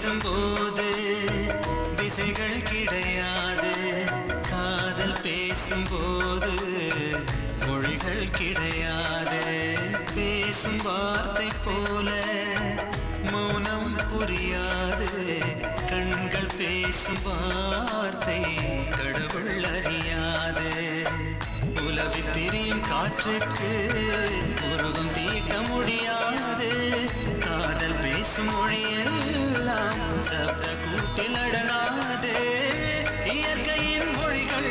பேசும்போது திசைகள் கிடையாது. காதல் பேசும்போது மொழிகள் கிடையாது. பேசும் வார்த்தை போல மௌனம் புரியாது. கண்கள் பேசும் வார்த்தை கடவுள் அறியாது. உலவி திரியும் காற்றுக்கு உருவம் தீட்ட முடியாது. காதல் பேசும் மொழியெல்லாம் சப்த கூட்டில் அடங்காது. இயற்கையின் மொழிகள்